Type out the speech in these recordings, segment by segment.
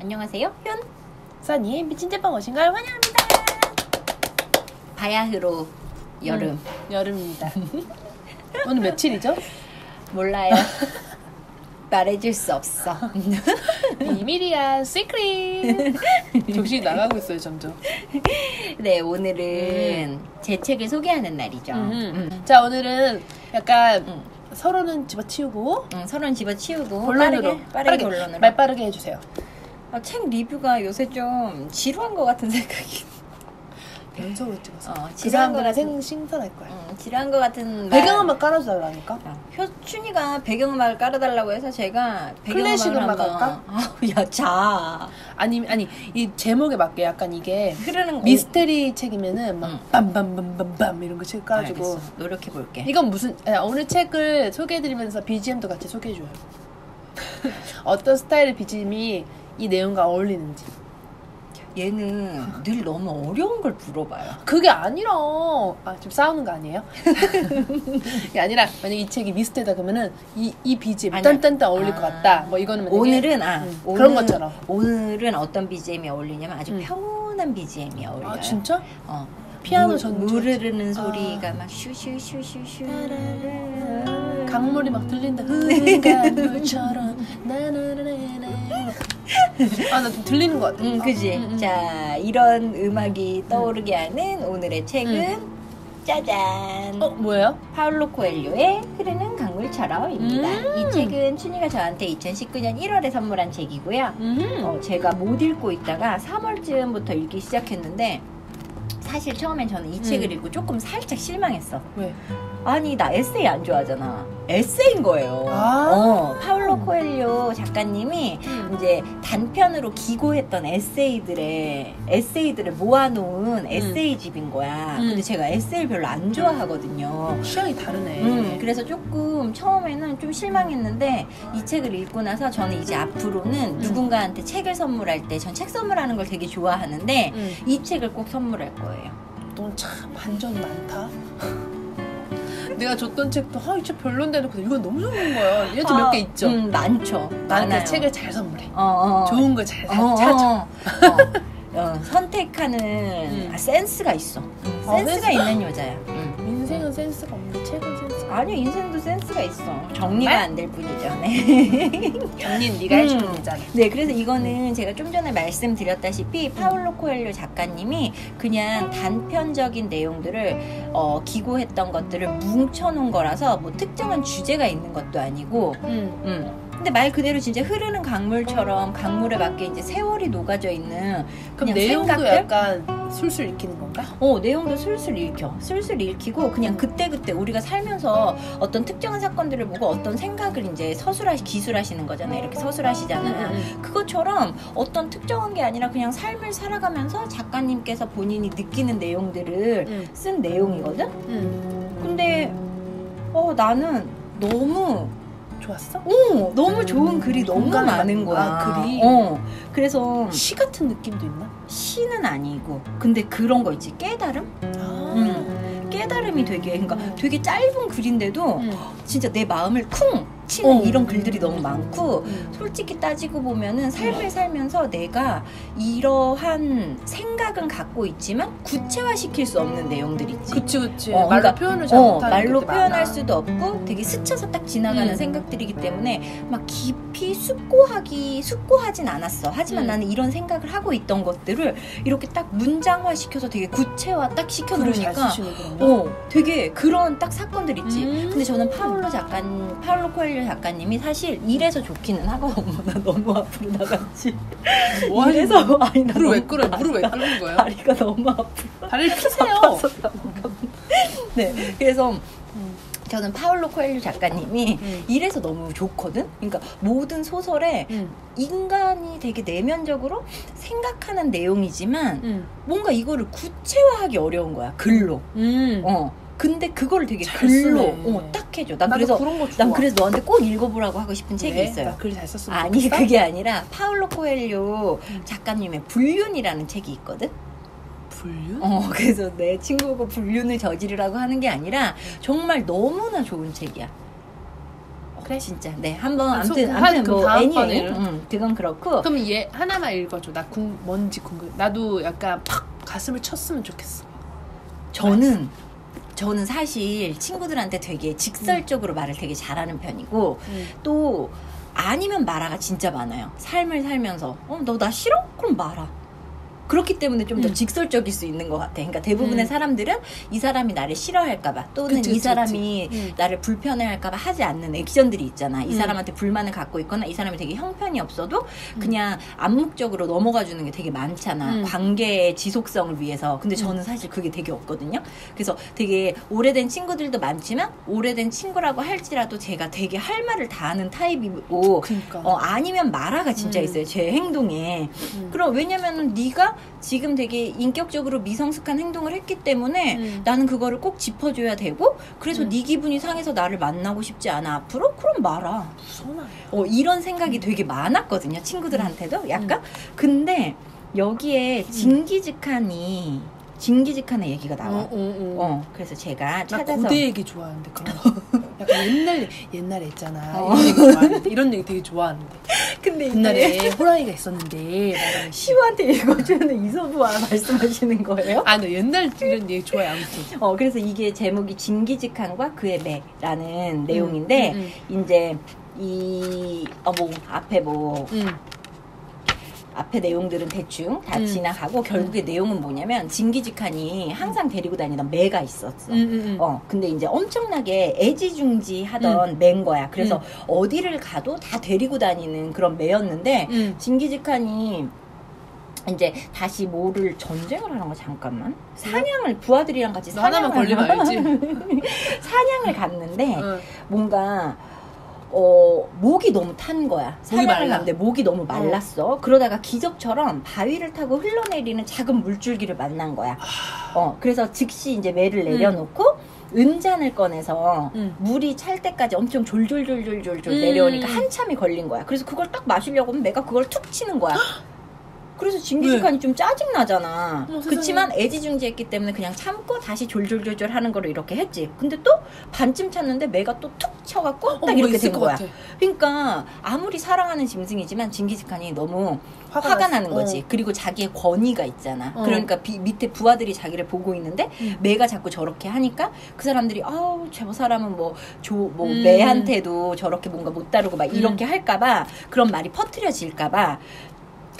안녕하세요. 현 써니의 미친 제빵 오신 걸 환영합니다. 바야흐로 여름. 여름입니다. 오늘 며칠이죠? 몰라요. 말해줄 수 없어. 비밀이야. 시크릿. 정신이 나가고 있어요 점점. 네, 오늘은 제 책을 소개하는 날이죠. 자, 오늘은 약간 서로는 집어치우고 서로는 집어치우고 본론으로 빠르게 본론으로 말 빠르게 해주세요. 책 리뷰가 요새 좀 지루한 것 같은 생각이. 연속으로 찍어서 그 지루한 것 사람들은 같은 신선할 거야. 지루한 것 같은 배경음악 깔아주달라니까. 효춘이가 배경음악을 깔아달라고 해서 제가 클래식 배경음악을 음악 할까? 야, 자. 아니 이 제목에 맞게 약간 이게 흐르는 미스테리 책이면은 막 빰빰빰빰빰 이런 거 책 깔아주고. 알겠어. 노력해 볼게. 이건 무슨 오늘 책을 소개해드리면서 BGM도 같이 소개해줘요. 어떤 스타일의 BGM이 이 내용과 어울리는지. 얘는 늘 너무 어려운 걸 물어봐요. 그게 아니라 지금 싸우는 거 아니에요? 그게 아니라 만약 이 책이 미스테리다 그러면은 이 BGM 딴딴딴 어울릴 것 같다. 뭐 이거는 오늘은 그런 것처럼. 오늘은 어떤 BGM이 어울리냐면 아주 평온한 BGM이 어울려요. 아 진짜? 피아노 전주. 물 흐르는 소리가 막 슈슈슈슈슈. 강물이 막 들린다. 흐르는 물처럼 나나나나나. 나 좀 들리는 것 같아. 그지? 자, 이런 음악이 떠오르게 하는 오늘의 책은 짜잔! 뭐예요? 파울로 코엘료의 흐르는 강물처럼입니다. 이 책은 춘희가 저한테 2019년 1월에 선물한 책이고요. 제가 못 읽고 있다가 3월쯤부터 읽기 시작했는데 사실 처음엔 저는 이 책을 읽고 조금 살짝 실망했어. 왜? 아니, 나 에세이 안 좋아하잖아. 에세이인 거예요. 파울로 코엘료 작가님이 이제 단편으로 기고했던 에세이들을 모아놓은 에세이집인 거야. 근데 제가 에세이를 별로 안 좋아하거든요. 취향이 다르네. 그래서 조금 처음에는 좀 실망했는데 이 책을 읽고 나서 저는 이제 앞으로는 누군가한테 책을 선물할 때 전 책 선물하는 걸 되게 좋아하는데 이 책을 꼭 선물할 거예요. 넌 참 반전이 많다. 내가 줬던 책도 이 책 별론데 놓고 이건 너무 좋은 거야. 얘도 몇 개 있죠. 많죠. 나는 그 책을 잘 선물해. 좋은 걸 잘 찾아. 선택하는 센스가 있어. 센스가 있는 여자야. 인생은 센스가 없는데 책은 센스가. 아니요, 인생도 센스가 있어. 정리가 안 될 뿐이죠. 네. 정리는 네가 해주는 거잖아. 네, 그래서 이거는 제가 좀 전에 말씀드렸다시피 파울로 코엘료 작가님이 그냥 단편적인 내용들을 기고했던 것들을 뭉쳐놓은 거라서 뭐 특정한 주제가 있는 것도 아니고 근데 말 그대로 진짜 흐르는 강물처럼 강물에 맞게 이제 세월이 녹아져 있는 그럼 내용도 생각들? 약간 술술 읽히는 건가? 내용도 술술 읽히고 그냥 그때그때 우리가 살면서 어떤 특정한 사건들을 보고 어떤 생각을 이제 기술하시는 거잖아요. 이렇게 서술하시잖아요. 그것처럼 어떤 특정한 게 아니라 그냥 삶을 살아가면서 작가님께서 본인이 느끼는 내용들을 쓴 내용이거든? 근데 나는 너무 좋았어? 너무 좋은 글이 너무 많은 거야. 글이? 그래서 시 같은 느낌도 있나? 시는 아니고 근데 그런 거 있지, 깨달음? 깨달음이 그러니까 되게 짧은 글인데도 진짜 내 마음을 쿵 치는 이런 글들이 너무 많고 솔직히 따지고 보면은 삶을 살면서 내가 이러한 생각은 갖고 있지만 구체화시킬 수 없는 내용들 있지. 그치. 말로 표현을 잘 못하는 말로 표현할 수도 없고 되게 스쳐서 딱 지나가는 생각들이기 때문에 막 깊이 숙고하진 않았어. 하지만 나는 이런 생각을 하고 있던 것들을 이렇게 딱 문장화시켜서 되게 구체화 딱 시켜놓으니까 되게 그런 딱 사건들 있지. 근데 저는 파울로 코엘료 작가님이 사실 이래서 좋기는 하거든요. 나 너무 앞으로 나갔지. 이래서 무릎 왜 꿇는 거예요? 다리가 너무 아프다. 다리를 피세요. 네, 그래서 저는 파울로 코엘료 작가님이 이래서 너무 좋거든. 그러니까 모든 소설에 인간이 되게 내면적으로 생각하는 내용이지만 뭔가 이거를 구체화하기 어려운 거야, 글로. 근데 그거를 되게 글로 딱 해줘. 난 그래서 너한테 꼭 읽어보라고 하고 싶은 책이 있어요. 나 글 잘 썼으면 아니, 그게 아니라 파울로 코엘료 작가님의 불륜이라는 책이 있거든. 불륜? 그래서 내 친구가 불륜을 저지르라고 하는 게 아니라 정말 너무나 좋은 책이야. 그래? 진짜. 네, 한번 아, 아무튼 그럼 뭐 다음번에는? 애니웨이. 그건 그렇고. 그럼 얘 하나만 읽어줘. 나 뭔지 궁금. 나도 약간 팍 가슴을 쳤으면 좋겠어. 저는 사실 친구들한테 되게 직설적으로 말을 되게 잘하는 편이고 또 아니면 말아가 진짜 많아요. 삶을 살면서 너 나 싫어? 그럼 말아. 그렇기 때문에 좀 더 직설적일 수 있는 것 같아. 그러니까 대부분의 사람들은 이 사람이 나를 싫어할까봐 또는 그치, 이 사람이 나를 불편해할까봐 하지 않는 액션들이 있잖아. 이 사람한테 불만을 갖고 있거나 이 사람이 되게 형편이 없어도 그냥 암묵적으로 넘어가 주는 게 되게 많잖아. 관계의 지속성을 위해서. 근데 저는 사실 그게 되게 없거든요. 그래서 되게 오래된 친구들도 많지만 오래된 친구라고 할지라도 제가 되게 할 말을 다 하는 타입이고 그러니까. 아니면 말아가 진짜 있어요. 제 행동에. 그럼 왜냐면은 네가 지금 되게 인격적으로 미성숙한 행동을 했기 때문에 나는 그거를 꼭 짚어줘야 되고 그래서 네 기분이 상해서 나를 만나고 싶지 않아 앞으로? 그럼 말아. 무서워요. 이런 생각이 되게 많았거든요. 친구들한테도 약간. 근데 여기에 징기즈칸의 얘기가 나와. 그래서 제가 찾아서. 나 고대 얘기 좋아하는데 그런 약간 옛날에 있잖아. 이런 얘기 좋아하는데 이런 얘기 되게 좋아하는데. 근데 옛날에 호랑이가 있었는데 시우한테 읽어주는 이소부와 말씀하시는 거예요? 아, 너 옛날 이런 얘기 좋아해 아무튼. 그래서 이게 제목이 징기즈칸과 그의 매라는 내용인데 이제 앞에 내용들은 대충 다 지나가고 결국에 내용은 뭐냐면 징기즈칸이 항상 데리고 다니던 매가 있었어. 근데 이제 엄청나게 애지중지하던 매인 거야. 그래서 어디를 가도 다 데리고 다니는 그런 매였는데 징기즈칸이 이제 다시 뭐를 전쟁을 하는 거 잠깐만 사냥을 부하들이랑 같이 하나만 걸리면 알지. 사냥을 갔는데 뭔가 목이 너무 탄 거야. 사냥을 갔는데 목이 너무 말랐어. 그러다가 기적처럼 바위를 타고 흘러내리는 작은 물줄기를 만난 거야. 그래서 즉시 이제 매를 내려놓고 은잔을 꺼내서 물이 찰 때까지 엄청 졸졸졸졸졸 내려오니까 한참이 걸린 거야. 그래서 그걸 딱 마시려고 하면 매가 그걸 툭 치는 거야. 그래서 징기즈칸이 좀 짜증나잖아. 그렇지만 애지중지했기 때문에 그냥 참고 다시 졸졸졸졸 하는 거를 이렇게 했지. 근데 또 반쯤 찼는데 매가 또 툭 쳐갖고 딱 이렇게 된 거야. 그러니까 아무리 사랑하는 짐승이지만 징기즈칸이 너무 화가 나는 거지. 그리고 자기의 권위가 있잖아. 그러니까 밑에 부하들이 자기를 보고 있는데 매가 자꾸 저렇게 하니까 그 사람들이 저 사람은 매한테도 저렇게 뭔가 못 다루고 막 이렇게 할까봐 그런 말이 퍼뜨려질까봐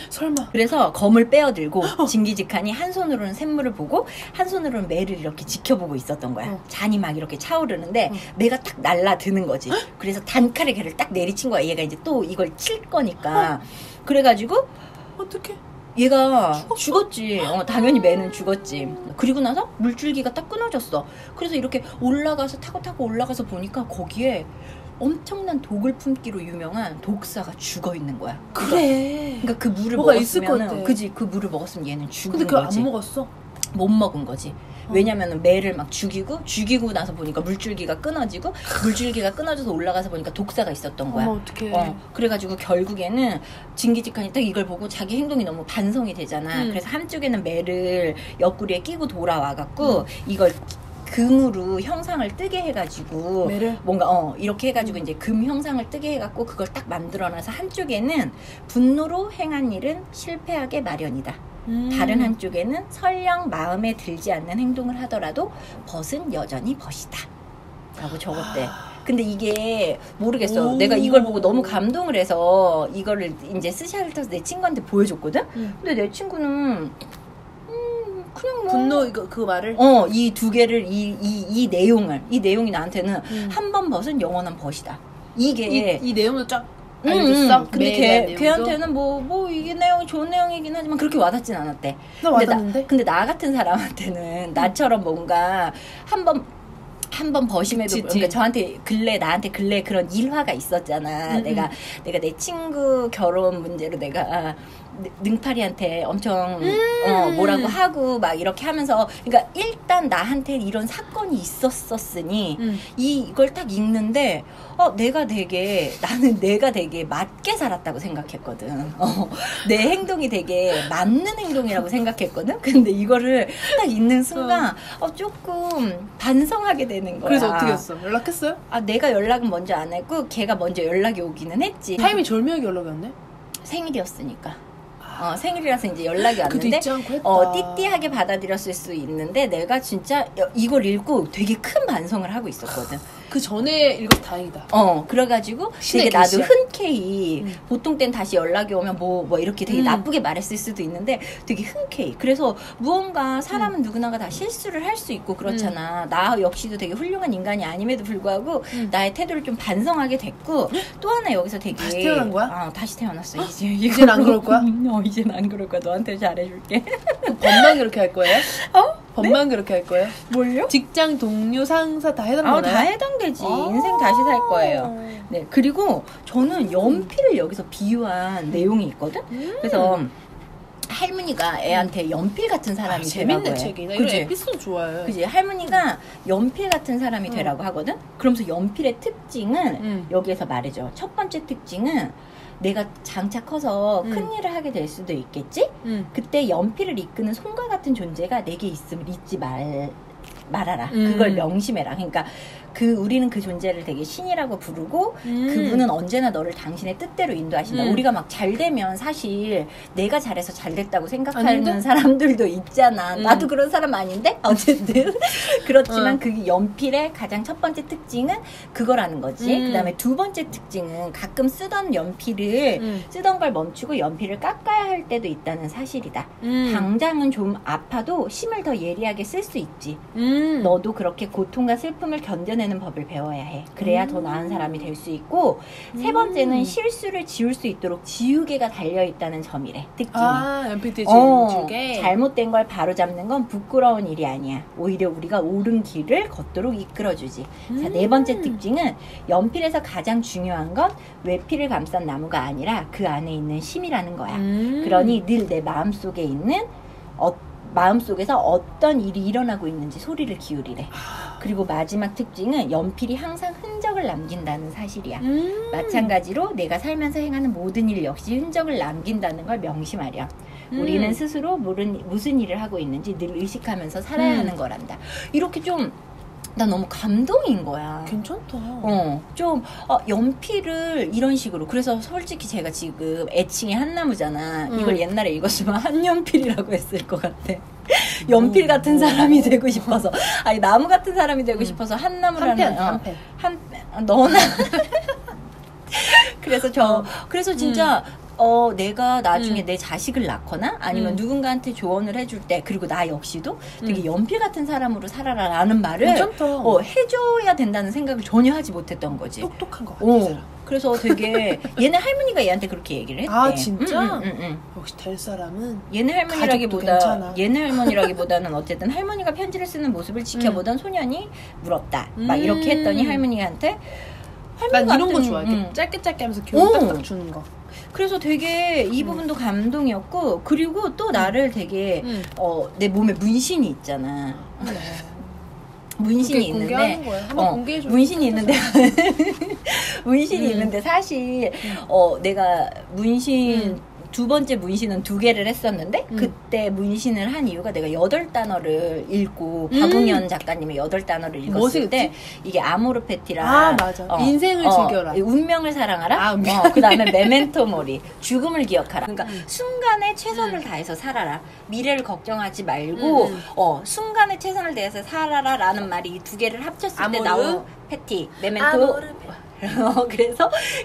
설마. 그래서 검을 빼어들고 징기즈칸이 한 손으로는 샘물을 보고 한 손으로는 매를 이렇게 지켜보고 있었던 거야. 잔이 막 이렇게 차오르는데 매가 딱 날라드는 거지. 그래서 단칼에 걔를 딱 내리친 거야. 얘가 이제 또 이걸 칠 거니까. 그래가지고 어떡해? 얘가 죽었지. 당연히 매는 죽었지. 그리고 나서 물줄기가 딱 끊어졌어. 그래서 이렇게 올라가서 타고 올라가서 보니까 거기에 엄청난 독을 품기로 유명한 독사가 죽어 있는 거야. 그래. 그러니까 그 물을 뭐가 있을 것 먹었으면, 같아. 그지? 그 물을 먹었으면 얘는 죽은 근데 그걸 거지. 안 먹었어? 못 먹은 거지. 왜냐면은 매를 막 죽이고 나서 보니까 물줄기가 끊어져서 올라가서 보니까 독사가 있었던 거야. 어떡해. 그래가지고 결국에는 징기즈칸이 딱 이걸 보고 자기 행동이 너무 반성이 되잖아. 그래서 한쪽에는 매를 옆구리에 끼고 돌아와갖고 이걸 금으로 형상을 뜨게 해가지고 매를? 뭔가 이렇게 해가지고 이제 금 형상을 뜨게 해갖고 그걸 딱 만들어놔서 한쪽에는 분노로 행한 일은 실패하게 마련이다. 다른 한쪽에는 설령 마음에 들지 않는 행동을 하더라도 벗은 여전히 벗이다 라고 적었대. 근데 이게 모르겠어. 내가 이걸 보고 너무 감동을 해서 이거를 이제 스샷을 타서 내 친구한테 보여줬거든. 근데 내 친구는 그냥 분노 그 말을 이 두 개를 이 내용이 나한테는 한 번 벗은 영원한 벗이다. 이게 이 내용도 쫙 알려줬어. 근데 걔한테는 이게 내용이 좋은 내용이긴 하지만 그렇게 와닿진 않았대. 나 와닿는데? 근데 나 같은 사람한테는 나처럼 뭔가 한 번 버심에도 그러니까 나한테 근래 그런 일화가 있었잖아. 내가 내 친구 결혼 문제로 내가 능파리한테 엄청 뭐라고 하고 막 이렇게 하면서 그러니까 일단 나한테 이런 사건이 있었었으니 이걸 딱 읽는데 내가 되게 맞게 살았다고 생각했거든. 내 행동이 되게 맞는 행동이라고 생각했거든. 근데 이거를 딱 읽는 순간 조금 반성하게 되는 되는 거야. 그래서 어떻게 했어? 연락했어요? 아, 내가 연락은 먼저 안 했고 걔가 먼저 연락이 오기는 했지. 타이밍 절묘하게 연락이 왔네? 생일이었으니까. 생일이라서 이제 연락이 그도 왔는데 잊지 않고 했다. 띠띠하게 받아들였을 수 있는데 내가 진짜 이걸 읽고 되게 큰 반성을 하고 있었거든. 그 전에 읽어서 다행이다. 그래가지고 신의 되게 나도 계시야. 흔쾌히 보통 땐 다시 연락이 오면 뭐 이렇게 되게 나쁘게 말했을 수도 있는데 되게 흔쾌히. 그래서 무언가 사람은 누구나가 다 실수를 할 수 있고 그렇잖아. 나 역시도 되게 훌륭한 인간이 아님에도 불구하고 나의 태도를 좀 반성하게 됐고 또 하나 여기서 되게 다시 태어난 거야? 다시 태어났어. 이제는 안 그럴 거야? 이제는 안 그럴 거야. 너한테 잘해줄게. 법만 그렇게 할 거예요? 법만 그렇게 할 거예요? 뭘요? 직장, 동료, 상사 다 해당되나요? 다 해당되지. 인생 다시 살 거예요. 네, 그리고 저는 연필을 여기서 비유한 내용이 있거든. 그래서 할머니가 애한테 연필 같은 사람이 되라고 재밌네 해. 책이. 나 이런 에피소드 좋아해. 그지? 할머니가 연필 같은 사람이 되라고 하거든. 그러면서 연필의 특징은 여기에서 말해줘. 첫 번째 특징은 내가 장차 커서 큰 일을 하게 될 수도 있겠지? 그때 연필을 이끄는 손과 같은 존재가 내게 있음을 잊지 말아라. 그걸 명심해라. 그러니까 우리는 그 존재를 되게 신이라고 부르고 그분은 언제나 너를 당신의 뜻대로 인도하신다. 우리가 막 잘 되면 사실 내가 잘해서 잘 됐다고 생각하는 사람들도 있잖아. 나도 그런 사람 아닌데? 어쨌든 그렇지만 그 연필의 가장 첫 번째 특징은 그거라는 거지. 그 다음에 두 번째 특징은 가끔 쓰던 연필을 쓰던 걸 멈추고 연필을 깎아야 할 때도 있다는 사실이다. 당장은 좀 아파도 심을 더 예리하게 쓸 수 있지. 너도 그렇게 고통과 슬픔을 견뎌내는 법을 배워야 해. 그래야 더 나은 사람이 될 수 있고 세 번째는 실수를 지울 수 있도록 지우개가 달려있다는 점이래. 특징이. 연필 지우개. 잘못된 걸 바로잡는 건 부끄러운 일이 아니야. 오히려 우리가 옳은 길을 걷도록 이끌어주지. 자, 네 번째 특징은 연필에서 가장 중요한 건 외필을 감싼 나무가 아니라 그 안에 있는 심이라는 거야. 그러니 늘 내 마음속에 있는 마음속에서 어떤 일이 일어나고 있는지 소리를 기울이래. 그리고 마지막 특징은 연필이 항상 흔적을 남긴다는 사실이야. 마찬가지로 내가 살면서 행하는 모든 일 역시 흔적을 남긴다는 걸 명심하렴. 우리는 스스로 무슨 일을 하고 있는지 늘 의식하면서 살아야 하는 거란다. 이렇게 좀 나 너무 감동인 거야. 괜찮다. 연필을 이런 식으로. 그래서 솔직히 제가 지금 애칭이 한나무잖아. 이걸 옛날에 읽었으면 한연필이라고 했을 것 같아. 연필 같은 사람이 되고 싶어서. 아니, 나무 같은 사람이 되고 싶어서 한나무라는. 너나. 그래서 진짜 내가 나중에 내 자식을 낳거나 아니면 누군가한테 조언을 해줄 때 그리고 나 역시도 되게 연필 같은 사람으로 살아라 라는 말을 해줘야 된다는 생각을 전혀 하지 못했던 거지. 똑똑한 것 같아. 그래서 되게 얘네 할머니가 얘한테 그렇게 얘기를 했대. 아, 진짜? 역시 될 사람은 얘네 할머니라기보다는 어쨌든 할머니가 편지를 쓰는 모습을 지켜보던 소년이 물었다. 막 이렇게 했더니 할머니한테 난 이런 거 좋아해. 짧게 하면서 교훈 딱딱 주는 거. 그래서 되게 이 부분도 감동이었고, 그리고 또 나를 되게 내 몸에 문신이 있잖아. 문신이 있는데 문신이 있는데 문신이 있는데 사실 내가 문신 두 번째 문신은 2개를 했었는데 그때 문신을 한 이유가 내가 8단어를 읽고 박웅현 작가님의 8단어를 읽었을 때 이게 아모르 페티라 맞아. 인생을 즐겨라, 운명을 사랑하라, 그 다음에 메멘토 모리, 죽음을 기억하라. 그러니까 순간에 최선을 다해서 살아라, 미래를 걱정하지 말고 순간에 최선을 다해서 살아라 라는 말이 이 2개를 합쳤을 때 나온 페티, 메멘토.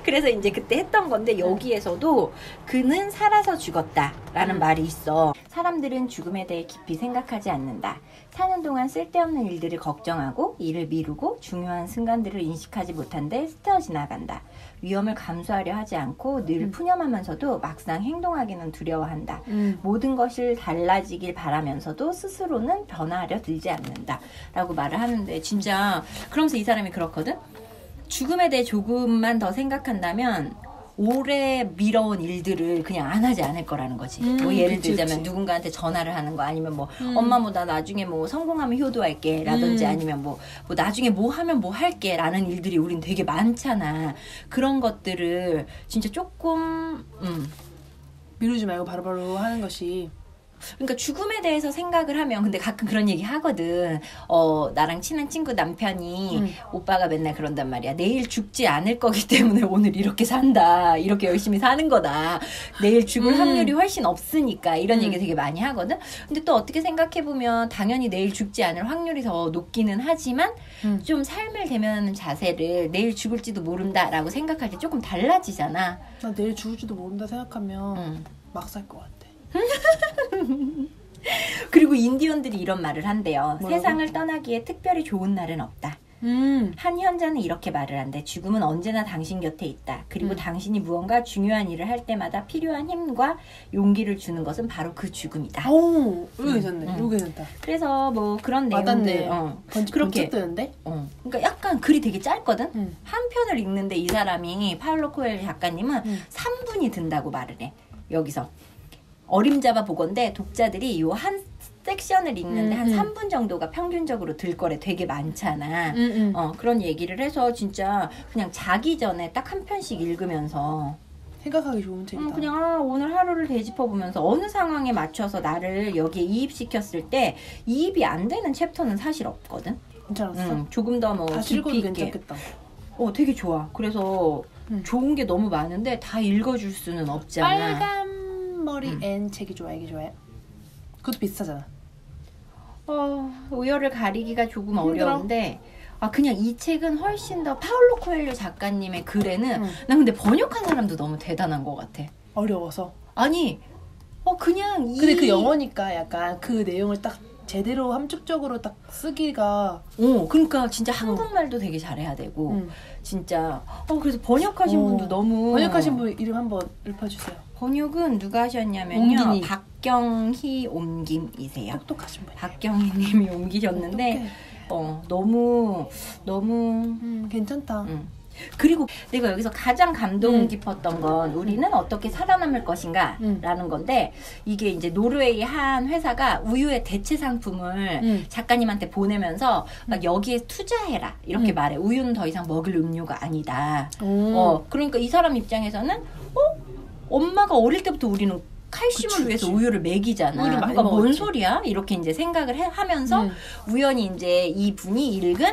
그래서 이제 그때 했던 건데, 여기에서도 그는 살아서 죽었다라는 말이 있어. 사람들은 죽음에 대해 깊이 생각하지 않는다. 사는 동안 쓸데없는 일들을 걱정하고 일을 미루고 중요한 순간들을 인식하지 못한 데 스쳐 지나간다. 위험을 감수하려 하지 않고 늘 푸념하면서도 막상 행동하기는 두려워한다. 모든 것을 달라지길 바라면서도 스스로는 변화하려 들지 않는다 라고 말을 하는데, 진짜 그러면서 이 사람이 그렇거든? 죽음에 대해 조금만 더 생각한다면 오래 미뤄온 일들을 그냥 안 하지 않을 거라는 거지. 뭐 예를 들자면 누군가한테 전화를 하는 거, 아니면 뭐 엄마 뭐 나 나중에 뭐 성공하면 효도할게 라든지, 아니면 뭐 나중에 뭐 하면 뭐 할게 라는 일들이 우린 되게 많잖아. 그런 것들을 진짜 조금 미루지 말고 바로바로 하는 것이 그러니까 죽음에 대해서 생각을 하면 근데 가끔 그런 얘기 하거든. 나랑 친한 친구 남편이 오빠가 맨날 그런단 말이야. 내일 죽지 않을 거기 때문에 오늘 이렇게 산다. 이렇게 열심히 사는 거다. 내일 죽을 확률이 훨씬 없으니까 이런 얘기 되게 많이 하거든. 근데 또 어떻게 생각해보면 당연히 내일 죽지 않을 확률이 더 높기는 하지만 좀 삶을 대면하는 자세를 내일 죽을지도 모른다라고 생각할 때 조금 달라지잖아. 나 내일 죽을지도 모른다 생각하면 막 살 것 같아. 그리고 인디언들이 이런 말을 한대요. 뭐라고? 세상을 떠나기에 특별히 좋은 날은 없다. 한 현자는 이렇게 말을 한대. 죽음은 언제나 당신 곁에 있다. 그리고 당신이 무언가 중요한 일을 할 때마다 필요한 힘과 용기를 주는 것은 바로 그 죽음이다. 오, 이거 괜찮네. 이거 괜찮다. 그래서 뭐 그런 내용들 그렇게 뜨는데? 그러니까 약간 글이 되게 짧거든. 한 편을 읽는데 이 사람이 파울로 코엘ho 작가님은 3분이 든다고 말을 해. 여기서 어림잡아 보건대 독자들이 요 한 섹션을 읽는데 한 3분 정도가 평균적으로 들 거래. 되게 많잖아. 그런 얘기를 해서 진짜 그냥 자기 전에 딱 한 편씩 읽으면서 생각하기 좋은 책이다. 그냥 오늘 하루를 되짚어 보면서 어느 상황에 맞춰서 나를 여기에 이입시켰을 때 이입이 안 되는 챕터는 사실 없거든. 괜찮았어? 조금 더 뭐 다시 읽어도 깊이 있게. 괜찮겠다. 되게 좋아. 그래서 좋은 게 너무 많은데 다 읽어줄 수는 없잖아. 빨간 머리 앤 책이 좋아, 이게 좋아요? 그것도 비슷하잖아. 우열을 가리기가 조금 힘들어? 어려운데 그냥 이 책은 훨씬 더 파울로 코엘ho 작가님의 글에는 난 근데 번역한 사람도 너무 대단한 것 같아. 어려워서. 아니 그냥 근데 그 영어니까 약간 그 내용을 딱 제대로 함축적으로 딱 쓰기가 그러니까 진짜 한국말도 되게 잘해야 되고 진짜 그래서 번역하신 분도 너무 번역하신 분 이름 한번 읊어주세요. 번역은 누가 하셨냐면요. 옹긴이. 박경희 옮김이세요. 똑똑하신 분이에요. 박경희 님이 옮기셨는데 너무 괜찮다. 그리고 내가 여기서 가장 감동 깊었던 건 우리는 어떻게 살아남을 것인가 라는 건데 이게 이제 노르웨이 한 회사가 우유의 대체 상품을 작가님한테 보내면서 막 여기에 투자해라 이렇게 말해. 우유는 더 이상 먹을 음료가 아니다. 그러니까 이 사람 입장에서는 엄마가 어릴 때부터 우리는 칼슘을 위해서 우유를 먹이잖아. 그러니까 뭔 소리야? 이렇게 이제 생각을 하면서 우연히 이제 이 분이 읽은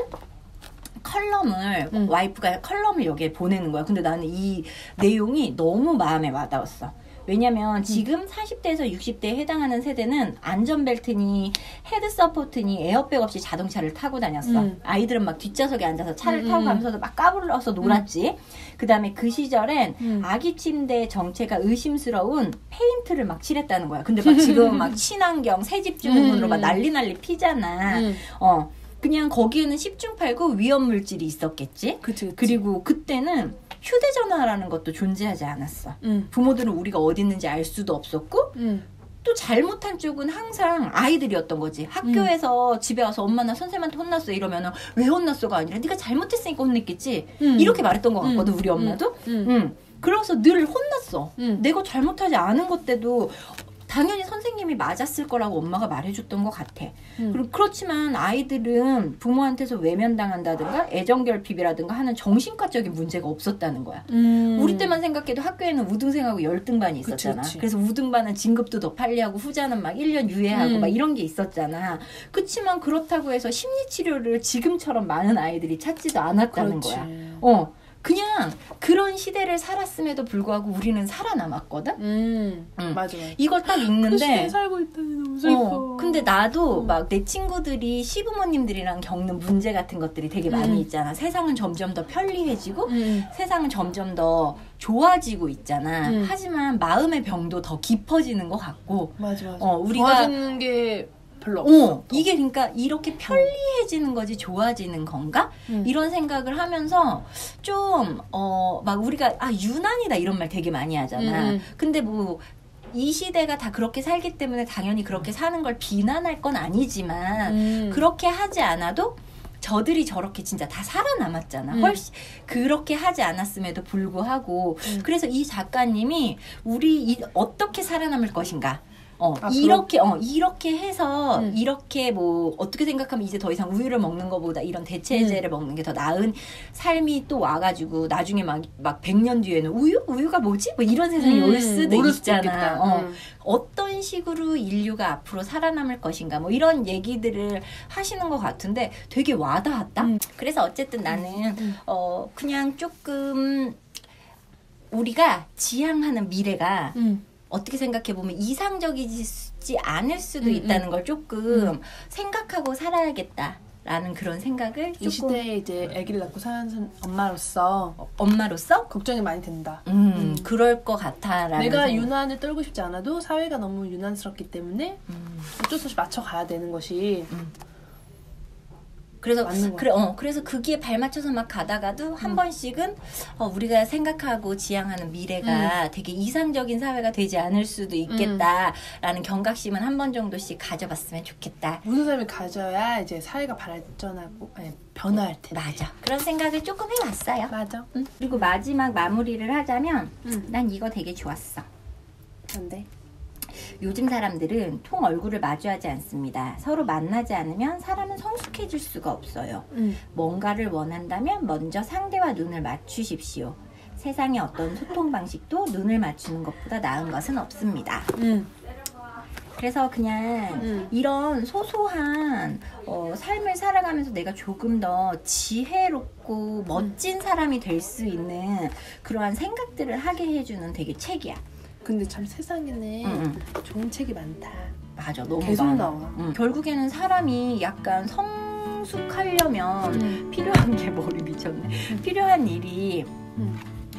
컬럼을 와이프가 컬럼을 여기에 보내는 거야. 근데 나는 이 내용이 너무 마음에 와닿았어. 왜냐면 지금 40대에서 60대에 해당하는 세대는 안전벨트니 헤드 서포트니 에어백 없이 자동차를 타고 다녔어. 아이들은 막 뒷좌석에 앉아서 차를 타고 가면서도 막 까불러서 놀았지. 그 다음에 그 시절엔 아기 침대 정체가 의심스러운 페인트를 막 칠했다는 거야. 근데 막 지금 막 친환경 새집중으로 막 난리 피잖아. 그냥 거기에는 10중 8구 위험 물질이 있었겠지. 그치. 그리고 그때는 휴대전화라는 것도 존재하지 않았어. 부모들은 우리가 어디 있는지 알 수도 없었고 또 잘못한 쪽은 항상 아이들이었던 거지. 학교에서 집에 와서 엄마 나 선생님한테 혼났어 이러면은 왜 혼났어가 아니라 네가 잘못했으니까 혼냈겠지. 이렇게 말했던 것 같거든 우리 엄마도. 그래서 늘 혼났어. 내가 잘못하지 않은 것 때도 당연히 선생님이 맞았을 거라고 엄마가 말해줬던 것 같아. 그렇지만 아이들은 부모한테서 외면당한다든가 애정결핍이라든가 하는 정신과적인 문제가 없었다는 거야. 우리 때만 생각해도 학교에는 우등생하고 열등반이 있었잖아. 그치. 그래서 우등반은 진급도 더 빨리하고 후자는 막 1년 유예하고 막 이런 게 있었잖아. 그렇지만 그렇다고 해서 심리치료를 지금처럼 많은 아이들이 찾지도 않았다는 그렇지. 거야. 그냥 그런 시대를 살았음에도 불구하고 우리는 살아남았거든. 맞아. 이걸 딱 그 시대에 읽는데 살고 있다니 너무 슬퍼. 근데 나도 막 내 친구들이 시부모님들이랑 겪는 문제 같은 것들이 되게 많이 있잖아. 세상은 점점 더 편리해지고 세상은 점점 더 좋아지고 있잖아. 하지만 마음의 병도 더 깊어지는 것 같고 맞아. 우리가 좋아지는 게 별로 없어. 이게 그러니까 이렇게 편리해지는 거지 좋아지는 건가? 이런 생각을 하면서 좀 막 우리가 유난이다 이런 말 되게 많이 하잖아. 근데 뭐 이 시대가 다 그렇게 살기 때문에 당연히 그렇게 사는 걸 비난할 건 아니지만 그렇게 하지 않아도 저들이 저렇게 진짜 다 살아남았잖아. 훨씬 그렇게 하지 않았음에도 불구하고 그래서 이 작가님이 우리 어떻게 살아남을 것인가 이렇게 해서 이렇게 뭐 어떻게 생각하면 이제 더 이상 우유를 먹는 것보다 이런 대체제를 먹는 게 더 나은 삶이 또 와가지고 나중에 막 100년 뒤에는 우유가 뭐지? 뭐 이런 세상이 올 수도 있잖아. 어떤 어떤 식으로 인류가 앞으로 살아남을 것인가 뭐 이런 얘기들을 하시는 것 같은데 되게 와닿았다. 그래서 어쨌든 나는 그냥 조금 우리가 지향하는 미래가 어떻게 생각해보면 이상적이지 않을 수도 있다는 걸 조금 생각하고 살아야겠다라는 그런 생각을 이 시대에 이제 아기를 낳고 사는 엄마로서 걱정이 많이 된다. 그럴 것 같아라는 내가 생각. 유난을 떨고 싶지 않아도 사회가 너무 유난스럽기 때문에 어쩔 수 없이 맞춰가야 되는 것이 그래서 맞는 것 그래서 거기에 발맞춰서 막 가다가도 한 번씩은 우리가 생각하고 지향하는 미래가 되게 이상적인 사회가 되지 않을 수도 있겠다라는 경각심은 한 번 정도씩 가져봤으면 좋겠다. 모든 사람이 가져야 이제 사회가 변화할 텐데. 맞아. 그런 생각을 조금 해봤어요. 맞아. 그리고 마지막 마무리를 하자면 난 이거 되게 좋았어. 근데 요즘 사람들은 통 얼굴을 마주하지 않습니다. 서로 만나지 않으면 사람은 성숙해질 수가 없어요. 뭔가를 원한다면 먼저 상대와 눈을 맞추십시오. 세상의 어떤 소통 방식도 눈을 맞추는 것보다 나은 것은 없습니다. 그래서 그냥 이런 소소한 삶을 살아가면서 내가 조금 더 지혜롭고 멋진 사람이 될 수 있는 그러한 생각들을 하게 해주는 되게 책이야. 근데 참 세상에는 좋은 책이 많다. 맞아, 너무 계속 많아. 나와. 결국에는 사람이 약간 성숙하려면 필요한 게 머리 미쳤네. 필요한 일이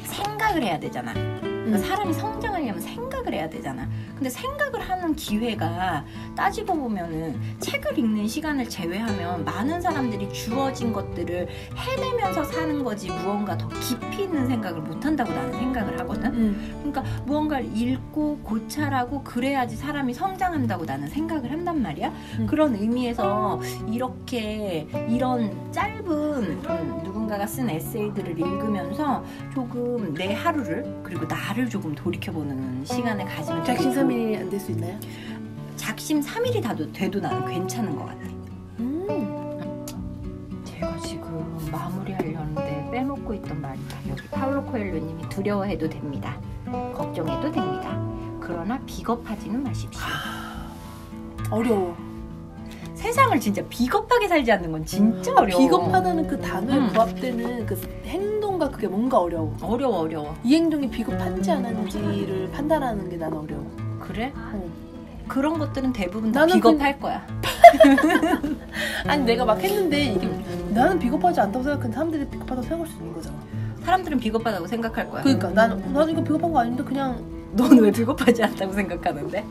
생각을 해야 되잖아. 그러니까 사람이 성장하려면 생각을 해야 되잖아. 근데 생각을 하는 기회가 따지고 보면은 책을 읽는 시간을 제외하면 많은 사람들이 주어진 것들을 해내면서 사는 거지 무언가 더 깊이 있는 생각을 못한다고 나는 생각을 하거든. 그러니까 무언가를 읽고 고찰하고 그래야지 사람이 성장한다고 나는 생각을 한단 말이야. 그런 의미에서 이런 짧은 누군가가 쓴 에세이들을 읽으면서 조금 내 하루를 그리고 나를 조금 돌이켜보는 시간을 가지면 작심삼일이 안 될 수 있나요? 작심 3일이 돼도 나는 괜찮은 것 같아. 제가 지금 마무리하려는데 빼먹고 있던 말이다. 여기 파울로 코엘료님이 두려워해도 됩니다. 걱정해도 됩니다. 그러나 비겁하지는 마십시오. 어려워. 세상을 진짜 비겁하게 살지 않는 건 진짜 어려워. 비겁하다는 그 단어에 부합되는 그 행동과 그게 뭔가 어려워. 어려워. 이 행동이 비겁한지 안 한지를 판단하는 게 난 어려워. 그래? 그런 것들은 대부분 다 나는 비겁할 거야. 아니 내가 막 했는데 이게 나는 비겁하지 않다고 생각하는데 사람들이 비겁하다고 생각할 수 있는 거잖아. 사람들은 비겁하다고 생각할 거야. 그러니까 나는 이거 비겁한 거 아닌데 그냥 넌 왜 비겁하지 않다고 생각하는데?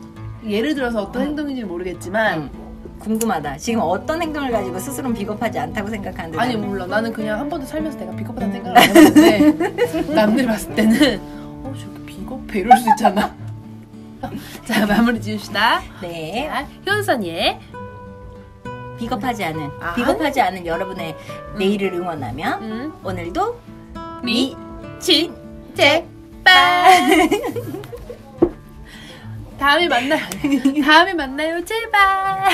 예를 들어서 어떤 행동인지 모르겠지만 궁금하다. 지금 어떤 행동을 가지고 스스로는 비겁하지 않다고 생각하는데 아니 몰라. 나는 그냥 한 번도 살면서 내가 비겁하다는 생각을 안 해봤는데 남들이 봤을 때는 저렇게 비겁해 이럴 수 있잖아. 자 마무리 지읍시다. 네. 자, 효선이의 비겁하지 않은 여러분의 내일을 응원하며 오늘도 미친 제발 다음에 만나요 제발.